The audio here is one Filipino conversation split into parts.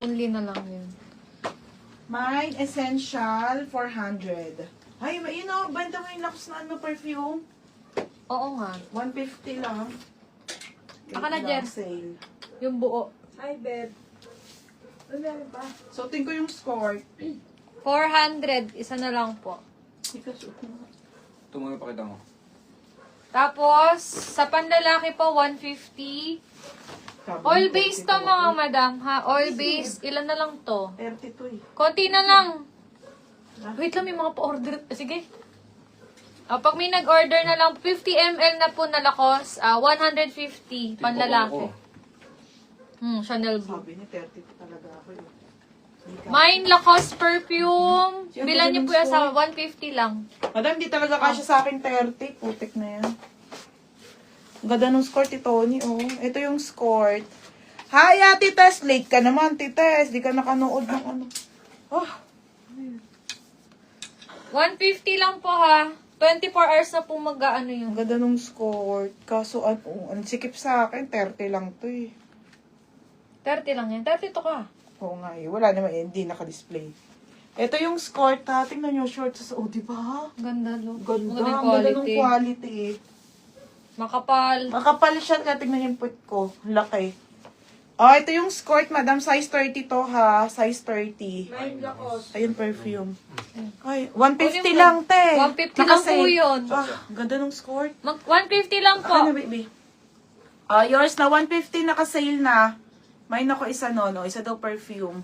Only na lang yun. Mine Essential 400. Ay, you know, benta mo yung Lux na ano, perfume. Oo nga. 150 lang. Baka na, Wait Jen. lang, sale. Yung buo. Hi, babe. Ano ba? Suotin ko yung score. 400. Isa na lang po. Ito mga pakita mo. Tapos, sa panlalaki po, 150. Oil-based to mga madam, ha? Oil-based. Ilan na lang to? 32 eh. Konti na lang. Wait lang, may mga pa-order. Sige. Pag may nag-order na lang, 50 ml na po na Lacoste, 150 panlalaki. Chanel Blue. Sabi ni 32 talaga ako eh. Mine Lacoste perfume. Yan, Bilan niyo po yan sa score. 150 lang. Madam, di talaga kasya sa akin 30. Putik na yan. Ang ganda ng skirt ni Tony, oh. Ito yung skirt. Hi, Ate Tess. Late ka naman, Tess. Di ka nakanood ng ano. Oh, 150 lang po ha. 24 hours na po mag-ano ang yun. ganda ng skirt. Kaso, ang sikip sa akin, 30 lang to eh. 30 lang yan. 30 to ka. Oo nga eh. Wala naman eh. Hindi naka-display. Ito yung skirt ha. Tingnan nyo, short sa... Oh, di ba? Ganda lo. Ganda. Magandang Ang ganda ng quality. quality eh. Makapal. Makapal siya. Tingnan yung put ko. Laki. Oh, ito yung skirt, madam. Size 30 to, ha. Size 30. Ayun, perfume. Ay, 150 lang, te. 150 lang po yun. Ah, ganda ng skirt. 150 lang po. Ano, baby? Yours na 150 naka-sale na. May nako isa no. Isa daw perfume.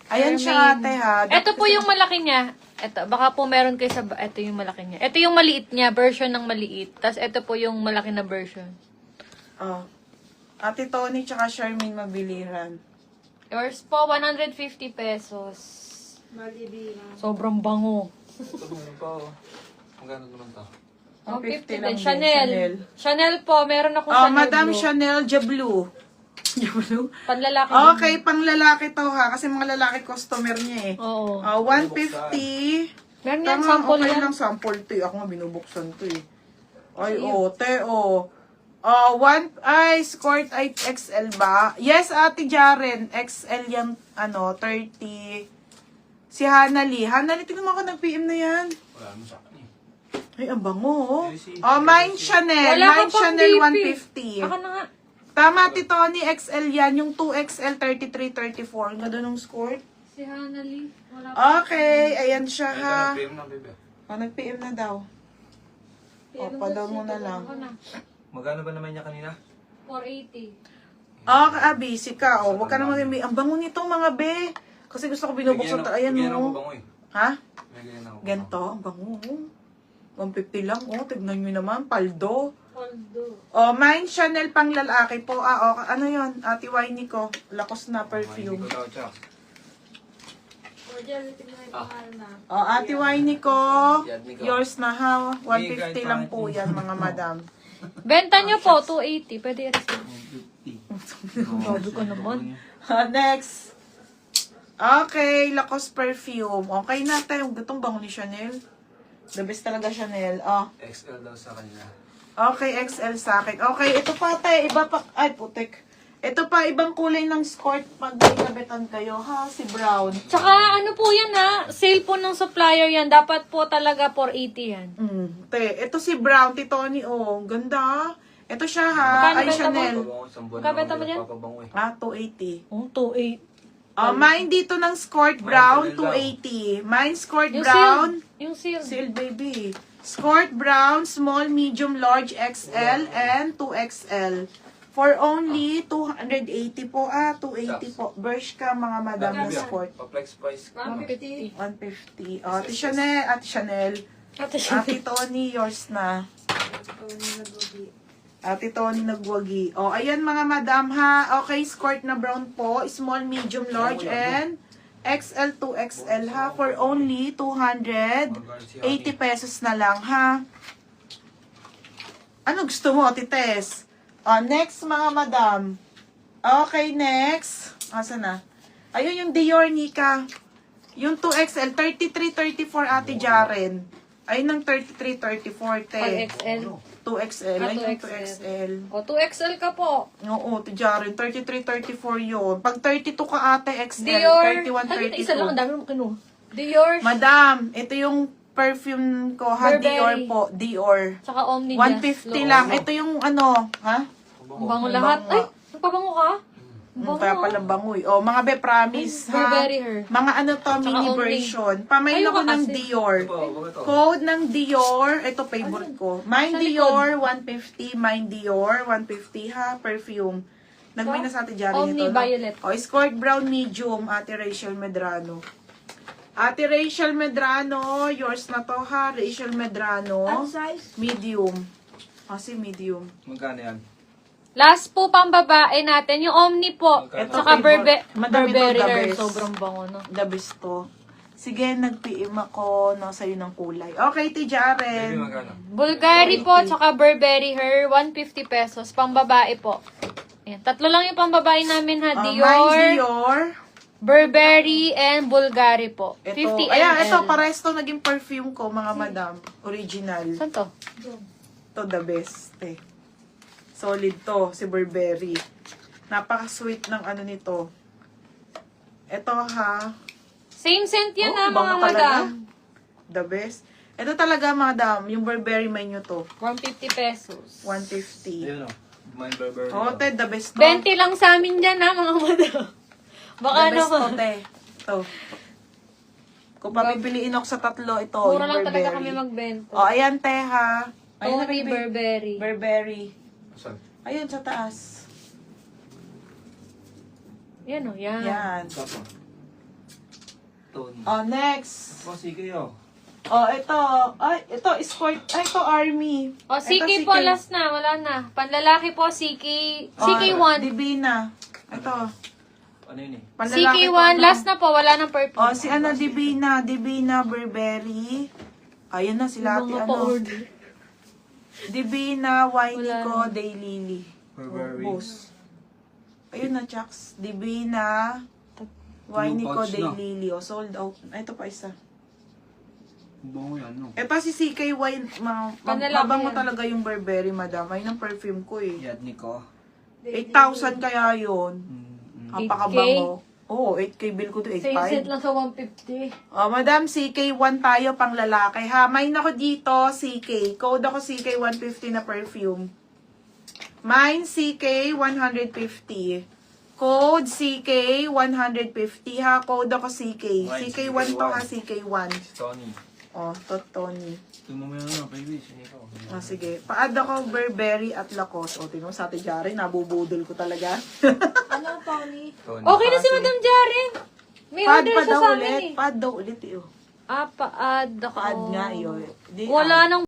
Ayan siya, te, ha. Ito po yung malaki niya. Ito, baka po meron kayo sa... Ito yung malaki niya. Ito yung maliit niya, version ng maliit. Tapos ito po yung malaki na version. Oh. Ate Tony tsaka Charmaine mabiliran. Yours po, 150 pesos. Sobrang bango. Ito naman pa oh. Magkano naman to? 150 lang din. din, Chanel. Chanel po, meron ako Chanel Madam Blue. Chanel Jablu. Jablu? Panlalaki. Okay, pang lalaki to ha. Kasi mga lalaki customer niya eh. Oo. 150. Meron yan, Tama, sample okay yan. lang sample to eh. Ako nga binubuksan to eh. Ay, Sige. te, skirt ay XL ba? Yes, Ate Jaren. XL yung, 30. Si Hanali. Hanali, tingnan mo ako nag-PM na yan. Wala naman sa akin eh. Ay, ang bango. Mine Chanel. Wala Mine ka pang Chanel DP. 150. Ako na nga. Tama, Tony, XL yan. Yung 2XL, 33, 34. Ang ganda ng skirt. Si Hanali. Wala Okay, ayan siya ha. PM na, bebe. Nag-PM na daw. Padaw mo na lang. Ako na. Magkano ba naman niya kanina? 480. Busy ka. Huwag ka naman may... Ang bango nitong mga be. Kasi gusto ko binubuksan to. Ayan Bigyan ako o. bango eh. Ha? Bigyan ako. Ganto. Ang bango. 150 lang. Tignan nyo naman. Paldo. Paldo. Mine Chanel pang lalaki po. Ano yun? Ate Winnie ko. Lacoste na perfume. Hindi ko daw, Chak. Ate Winnie ko. Yours na ha. 150 lang po yan mga madam. Benta nyo po, 280. Pwede i-receive. 150. Sabi ko naman. Next. Okay, Lacoste perfume. Okay na tayo. Gatong bango ni Chanel. The best talaga Chanel. XL daw sa kanila. Okay, XL sa akin. Okay, ito pa tayo. Iba pa. Ay, putik. Ito pa, ibang kulay ng skirt pag may kabitan kayo, ha? Si brown. Tsaka ano po yan ha, sale po ng supplier yan. Dapat po talaga 480 yan. Ito si brown, Tony. Ganda. Ito siya, ha? Magkano Ay, benta mo? Chanel. Magkabenta mo dyan? 280. Oh, 280. Mine dito ng skirt brown, Chanel 280. Mine skirt Yung brown. seal. Yung seal. Seal, baby. Skirt brown, small, medium, large, XL, and 2XL. For only 280 po. 280 po. Bershka, mga madam na skirt. Pa-flex price. 150. 150. Ate Chanel, Ate Chanel. Ate siya. Ate Tony, yours na. Ate Tony nagwagi. Ayan mga madam ha. Okay, skirt na brown po. Small, medium, large, and XL to XL ha. For only 280 pesos na lang ha. Ano gusto mo, Ate Tess? Next mga madam. Okay, next. Asa na? Ayun yung Dior Nika. Yung 2XL, 33, 34 Ate Jaren. Ay, ng 33, 34, Pag te. XL. 2XL. Ah, Ay, yung 2XL. 2XL. O, 2XL ka po. Oo, tiyarin. 33, 34 yun. Pag 32 ka ate, XL. Dior. 31, Ay, isa lang. Ang 32. dami mo kinuha. Dior. Madam, ito yung perfume ko, ha? Burberry. Dior po. Dior. Tsaka Omni 150 lang. Ito yung ano, ha? Ang bango lahat. Ay, nagpabango ka? Ang bango. Kaya pala bangoy. O, mga be, promise, ha? Burberry her. Mga ano to, Tsaka mini Omni. version. Pamain Ayaw ako ka ng kasi. Dior. Ito, wag ito. Code ng Dior. Ito, favorite ko. Mine Sa Dior, 150. Mine Dior, 150, ha? Perfume. Nagmay na sa ate Jari Omni nito. no? Violet. O, Escort Brown Medium, Ate Rachel Medrano. Ate Rachel Medrano, yours na to, ha? Rachel Medrano. size? Medium. Kasi medium. Magkano yan? Last po pang babae natin, yung Omni po. Ito, Tsaka favorite. Madam, ito, Burberry the her. best. Sobrang bango, no? The best to. Sige, nag-PM ako no, sa'yo ng kulay. Okay, Ti Baby, Jaren. magkano? Bulgari po, tsaka Burberry her. 150 pesos. Pang babae po. Ayan. Tatlo lang yung pang babae namin, ha? Mine Dior, Dior. Burberry, and Bulgari po. Ito, 50 ml. ayan, ito, pares to naging perfume ko, mga madam. Original. Saan to? To the best, eh. Solid to, si Burberry. Napaka-sweet ng ano nito. Ito, ha. Same scent yan, ha, mga bango talaga. madam. The best. Ito talaga, madam. Yung Burberry menu to. 150 pesos. 150. Ayun o. Mine Burberry. Oh, te, the best to. 20 lang sa amin dyan, ha, mga madam. Baka The best to, naman. te. Ito. Kung papipiliin ako sa tatlo, ito, Mura yung lang talaga Burberry. kami magbenta. Oh, ayan, te, ha. Ayan, Tony baby. Burberry. Burberry. Saan? Ayun, sa taas. Yan o, yan. Yan. Ito po. Tony. Oh, next. Oh, sige o. Oh, ito. Ay, ito, Escort. Ay, ito, Army. O, Ito, CK po, last na. Wala na. Panlalaki po, CK. CK1. Divina. Ito. Ano yun eh? Panlalaki CK1, to, no? last na po. Wala nang perfume. Oh, si ano, Divina. Divina Burberry. Ayun na, sila ate, Mga ano. pa-order. Divina, Winico, Wala. Daylily. Burberry. Boss. Ayun na, Chucks. Divina, Winico, pouch, no? Daylily. Oh, sold out. Ay, ito pa isa. Bango yan, no? Ito si CK1, Panlalaki mabang mo yan. talaga yung Burberry, madam. Ayun ang perfume ko eh. Yad ni ko. 8,000 kaya yun. Mm. Napakabango. Oo, 8K bill ko to, Same set 8,500. lang sa 150. Oh, madam, CK1 tayo pang lalaki. Ha, mine ako dito, CK. Code ako CK150 na perfume. Mine CK150. Code CK150 ha. Code ako CK. Mine CK1 to ha, CK1. Si Tony. Oh, to Tony. Tingnan mo yan na, baby. Sige ko. Oh, sige. Pa-add ako Burberry at Lacoste. O, tingnan mo sa Ate Jari, nabubudol ko talaga. Ano, Tony? Tony. Okay na si Madam Jaren. May Pa-add order pa siya daw sa ulit. amin eh. Pa-add daw ulit. Eh. Pa-add ako. Pa-add nga yun. Di, Wala nang